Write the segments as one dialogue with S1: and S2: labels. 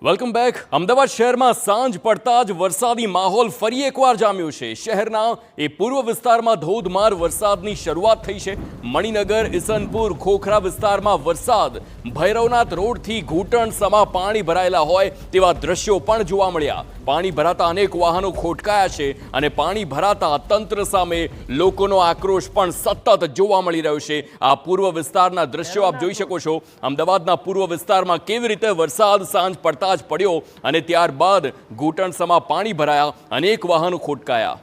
S1: Welcome back. Ahmedabad શહેરમાં સાંજ પડતા જ વરસાદી માહોલ ફરી એકવાર જામ્યો છે. શહેરના એ પૂર્વ વિસ્તારમાં ધોધમાર વરસાદની શરૂઆત થઈ છે. મણિનગર, ઈસનપુર, ખોખરા વિસ્તારમાં વરસાદ ભૈરવનાથ રોડથી ઘૂંટણ સમા પાણી ભરાયેલા હોય તેવા દ્રશ્યો પણ જોવા મળ્યા. પાણી ભરાતા અનેક વાહનો ખોટકાયા છે અને પાણી ભરાતા તંત્ર સામે લોકોનો આક્રોશ પણ સતત જોવા મળી રહ્યો છે. આ પૂર્વ વિસ્તારના દ્રશ્યો આપ જોઈ શકો છો. અમદાવાદના પૂર્વ વિસ્તારમાં કેવી રીતે વરસાદ સાંજ પડતા જ પડ્યો અને ત્યારબાદ ઘૂંટણ સમા પાણી ભરાયા, અનેક વાહનો ખોટકાયા.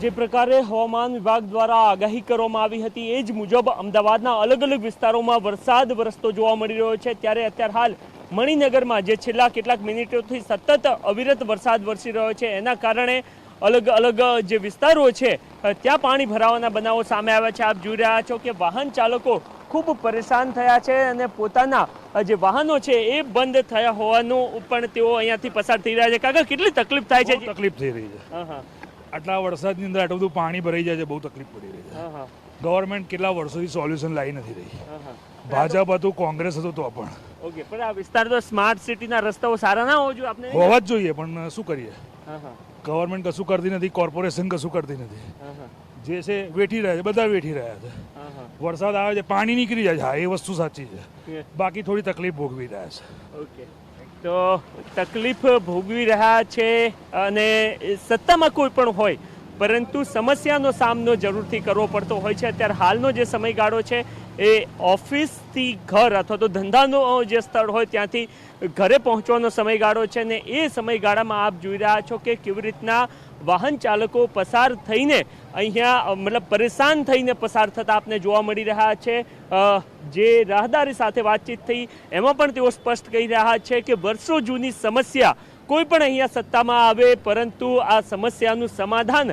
S2: જે પ્રકારે હવામાન વિભાગ દ્વારા આગાહી કરવામાં આવી હતી એ જ મુજબ અમદાવાદના અલગ અલગ વિસ્તારોમાં વરસાદ વરસતો જોવા મળી રહ્યો છે. ત્યારે અત્યારે હાલ મણિનગરમાં જે છેલ્લા કેટલાક મિનિટોથી સતત અવિરત વરસાદ વરસી રહ્યો છે એના કારણે અલગ અલગ જે વિસ્તારો છે ત્યાં પાણી ભરાવાના બનાવો સામે આવ્યા છે. આપ જોઈ રહ્યા છો કે વાહન ચાલકો ખૂબ પરેશાન થયા છે અને પોતાના જે વાહનો છે એ બંધ થયા હોવાનું પણ તેઓ અહીંયાથી પસાર થઈ રહ્યા છે. કાકા, કેટલી તકલીફ થાય છે?
S3: તકલીફ થઈ રહી છે. આટલા વરસાદની અંદર આટલું બધું પાણી ભરાઈ જાય છે, બહુ તકલીફ પડી રહી છે. ગવર્મેન્ટ કેટલા વર્ષોથી સોલ્યુશન લાવી નથી રહી. ભાજપ હતું, કોંગ્રેસ હતું તો પણ
S2: ઓકે, પણ આ વિસ્તાર તો સ્માર્ટ સિટીના રસ્તાઓ સારા ના હોવા જોઈએ? આપણે
S3: હોવા જ જોઈએ, પણ શું કરીએ? ગવર્મેન્ટ કશું કરતી નથી, કોર્પોરેશન કશું કરતી નથી. જે છે વેઠી રહ્યા છે, બધા વેઠી રહ્યા છે. વરસાદ આવે છે, પાણી નીકળી જાય છે, હા એ વસ્તુ સાચી છે. બાકી થોડી તકલીફ ભોગવી રહ્યા છે.
S2: ઓકે, તો તકલીફ ભોગવી રહ્યા છે અને સત્તામાં કોઈ પણ હોય પરંતુ સમસ્યાનો સામનો જરૂરથી કરવો પડતો હોય છે. અત્યારે હાલનો જે સમયગાળો છે એ ઓફિસથી ઘર અથવા તો ધંધાનો જે સ્થળ હોય ત્યાંથી ઘરે પહોંચવાનો સમયગાળો છે ને એ સમયગાળામાં આપ જોઈ રહ્યા છો કે કેવી રીતના વાહન ચાલકો પસાર થઈને અહીંયા મતલબ પરેશાન થઈને પસાર થતા આપને જોવા મળી રહ્યા છે. જે રાહદારી સાથે વાતચીત થઈ એમાં પણ તેઓ સ્પષ્ટ કહી રહ્યા છે કે વર્ષો જૂની સમસ્યા કોઈ પણ અહીંયા સત્તામાં આવે પરંતુ આ સમસ્યાનું સમાધાન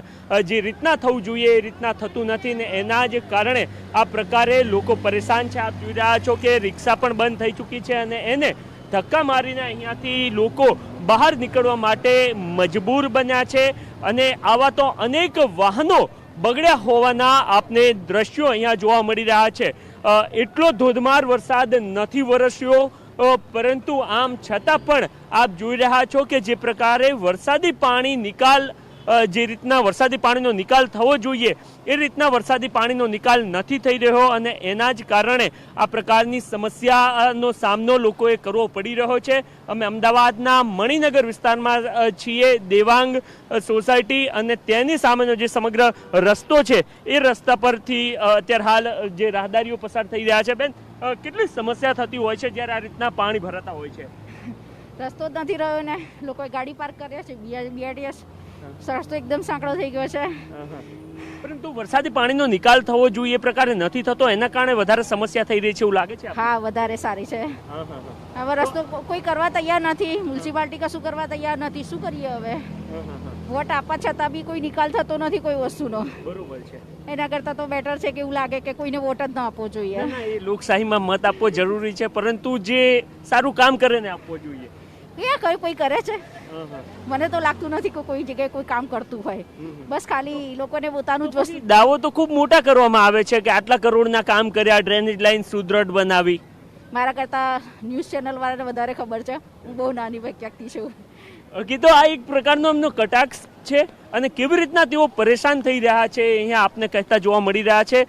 S2: જે રીતના થવું જોઈએ એ રીતના થતું નથી ને એના જ કારણે આ પ્રકારે લોકો પરેશાન છે. આપ જોઈ રહ્યા છો કે રિક્ષા પણ બંધ થઈ ચૂકી છે અને એને ધક્કા મારીને અહીંયાથી લોકો બહાર નીકળવા માટે મજબૂર બન્યા છે અને આવા તો અનેક વાહનો બગડ્યા હોવાના આપને દ્રશ્યો અહીંયા જોવા મળી રહ્યા છે. એટલો ધોધમાર વરસાદ નથી વરસ્યો પરંતુ આમ છતાં પણ આપ જોઈ રહ્યા છો કે જે પ્રકારે વરસાદી પાણી નિકાલ જે રીતના વરસાદી પાણીનો નિકાલ થવો જોઈએ એ રીતના વરસાદી પાણીનો નિકાલ નથી થઈ રહ્યો અને એના જ કારણે આ પ્રકારની સમસ્યાનો સામનો લોકોએ કરવો પડી રહ્યો છે. અમે અમદાવાદના મણિનગર વિસ્તારમાં છીએ, દેવાંગ સોસાયટી, અને તેની સામેનો જે સમગ્ર રસ્તો છે એ રસ્તા પરથી અત્યારે હાલ જે રાહદારીઓ પસાર થઈ રહ્યા છે. બેન, કેટલી સમસ્યા થતી હોય છે જ્યારે આ રીતના પાણી ભરાતા હોય છે?
S4: રસ્તો જ નથી રહ્યો ને લોકોએ ગાડી પાર્ક કર્યા છે. બીઆરટીએસ રસ્તો એકદમ સાંકડો થઈ ગયો છે.
S2: પરંતુ વરસાદી પાણીનો નિકાલ થવો જોઈએ એ પ્રકારે નથી થતો, એના કારણે વધારે સમસ્યા થઈ રહી છે એવું લાગે છે?
S4: હા, વધારે સારી છે. હવે રસ્તો કોઈ કરવા તૈયાર નથી, મ્યુનિસિપાલિટી કશું કરવા તૈયાર નથી. શું કરીએ હવે? વોટ આપવા છતાં બી કોઈ નિકાલ થતો નથી કોઈ વસ્તુનો.
S2: બરોબર છે. એના
S4: કરતા તો બેટર છે કે એવું લાગે કે કોઈને વોટ જ ના આપવો જોઈએ.
S2: એ લોકશાહીમાં મત આપવો જરૂરી છે પરંતુ જે સારું કામ કરે ને આપવો જોઈએ.
S4: કોઈ કરે છે? મને તો લાગતું નથી કે કોઈ જગ્યાએ કોઈ કામ કરતું હોય. બસ ખાલી લોકોને પોતાનું જ વસ્તુ.
S2: દાવો તો ખૂબ મોટા કરવામાં આવે છે કે આટલા કરોડના કામ કર્યા, ડ્રેનેજ લાઈન સુદ્રઢ બનાવી.
S4: મારા કરતા ન્યૂઝ ચેનલ વાળાને વધારે ખબર છે. હું બહુ નાની વ્યક્તિ છું.
S2: તો આ એક પ્રકારનો એમનો કટાક્ષ છે અને કેવી રીતના તેઓ પરેશાન થઈ રહ્યા છે અહીંયા આપને કહેતા જોવા મળી રહ્યા છે.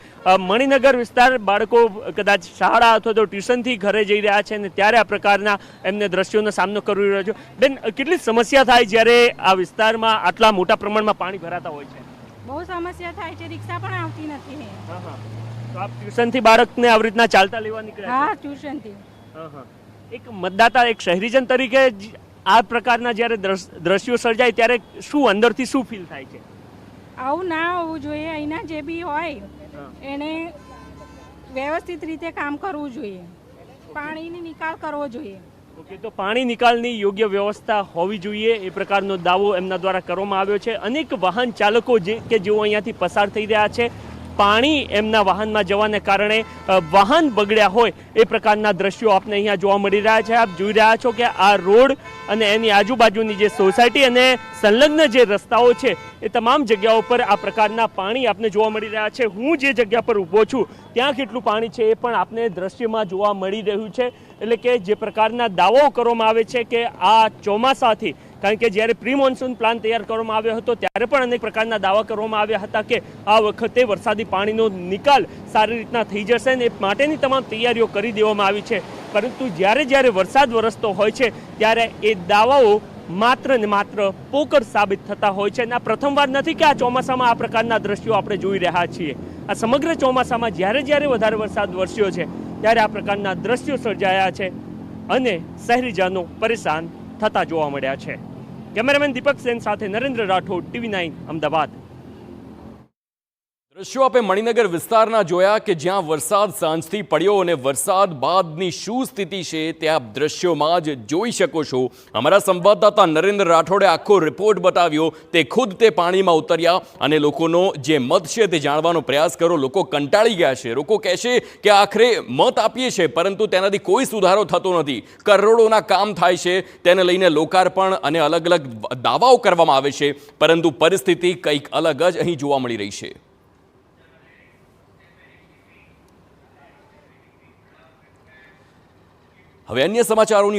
S2: મણિનગર વિસ્તાર, બાળકો કદાચ શાળા અથવા તો ટ્યુશનથી ઘરે જઈ રહ્યા છે અને ત્યારે આ પ્રકારના એમને દ્રશ્યોનો સામનો કરી રહ્યો છે. બેન, કેટલી સમસ્યા થાય જ્યારે આ વિસ્તારમાં આટલા મોટા પ્રમાણમાં પાણી ભરાતા હોય છે?
S4: બહુ સમસ્યા થાય છે. રિક્ષા પણ આવતી નથી.
S2: તો આપ ટ્યુશનથી બાળકને આવી રીતના ચાલતા લેવા નીકળ્યા?
S4: હા, ટ્યુશનથી.
S2: એક મતદાતા, એક શહેરીજન તરીકે આ પ્રકારના જ્યારે દ્રશ્યો સર્જાય ત્યારે શું અંદરથી શું ફીલ થાય છે?
S5: આવું ના હોવું જોઈએ. અહીંના જે બી હોય એને વ્યવસ્થિત રીતે કામ કરવું જોઈએ. પાણીની નિકાલ કરવો જોઈએ.
S2: ઓકે, તો પાણી નિકાલની યોગ્ય વ્યવસ્થા હોવી જોઈએ એ પ્રકારનો દાવો એમના દ્વારા કરવામાં આવ્યો છે. અનેક વાહન ચાલકો કે જેઓ અહીંયાથી પસાર થઈ રહ્યા છે પાણી એમના વાહનમાં જવાને કારણે વાહન બગડ્યા હોય એ પ્રકારના દ્રશ્યો આપને અહીંયા જોવા મળી રહ્યા છે. આપ જોઈ રહ્યા છો કે આ રોડ અને એની આજુબાજુની જે સોસાયટી અને સંલગ્ન જે રસ્તાઓ છે એ તમામ જગ્યાઓ પર આ પ્રકારના પાણી આપને જોવા મળી રહ્યા છે. હું જે જગ્યા પર ઊભો છું ત્યાં કેટલું પાણી છે એ પણ આપને દ્રશ્યમાં જોવા મળી રહ્યું છે. એટલે કે જે પ્રકારના દાવાઓ કરવામાં આવે છે કે આ ચોમાસાથી, કારણ કે જ્યારે પ્રી મોન્સૂન પ્લાન તૈયાર કરવામાં આવ્યો હતો ત્યારે પણ અનેક પ્રકારના દાવા કરવામાં આવ્યા હતા કે આ વખતે વરસાદી પાણીનો નિકાલ સારી રીતના થઈ જશે અને એ માટેની તમામ તૈયારીઓ કરી દેવામાં આવી છે. પરંતુ જ્યારે વરસાદ વરસતો હોય છે ત્યારે એ દાવાઓ માત્ર ને માત્ર પોકળ સાબિત થતા હોય છે. અને આ પ્રથમવાર નથી કે આ ચોમાસામાં આ પ્રકારના દ્રશ્યો આપણે જોઈ રહ્યા છીએ. આ સમગ્ર ચોમાસામાં જ્યારે વધારે વરસાદ વરસ્યો છે ત્યારે આ પ્રકારના દ્રશ્યો સર્જાયા છે અને શહેરીજનો પરેશાન થતા જોવા મળ્યા છે. કેમેરામેન દીપક સેન સાથે નરેન્દ્ર રાઠોડ, TV9 અમદાવાદ.
S1: દ્રશ્યો આપે મણિનગર વિસ્તારના જોયા કે જ્યાં વરસાદ સાંજથી પડ્યો અને વરસાદ બાદની શું સ્થિતિ છે તે આપ દ્રશ્યોમાં જ જોઈ શકો છો. અમારા સંવાદદાતા નરેન્દ્ર રાઠોડે આખો રિપોર્ટ બતાવ્યો. તે ખુદ તે પાણીમાં ઉતર્યા અને લોકોનો જે મત છે તે જાણવાનો પ્રયાસ કર્યો. લોકો કંટાળી ગયા છે. લોકો કહેશે કે આખરે મત આપીએ છે પરંતુ તેનાથી કોઈ સુધારો થતો નથી. કરોડોના કામ થાય છે, તેને લઈને લોકાર્પણ અને અલગ અલગ દાવાઓ કરવામાં આવે છે પરંતુ પરિસ્થિતિ કંઈક અલગ જ અહીં જોવા મળી રહી છે. હવે અન્ય સમાચારોની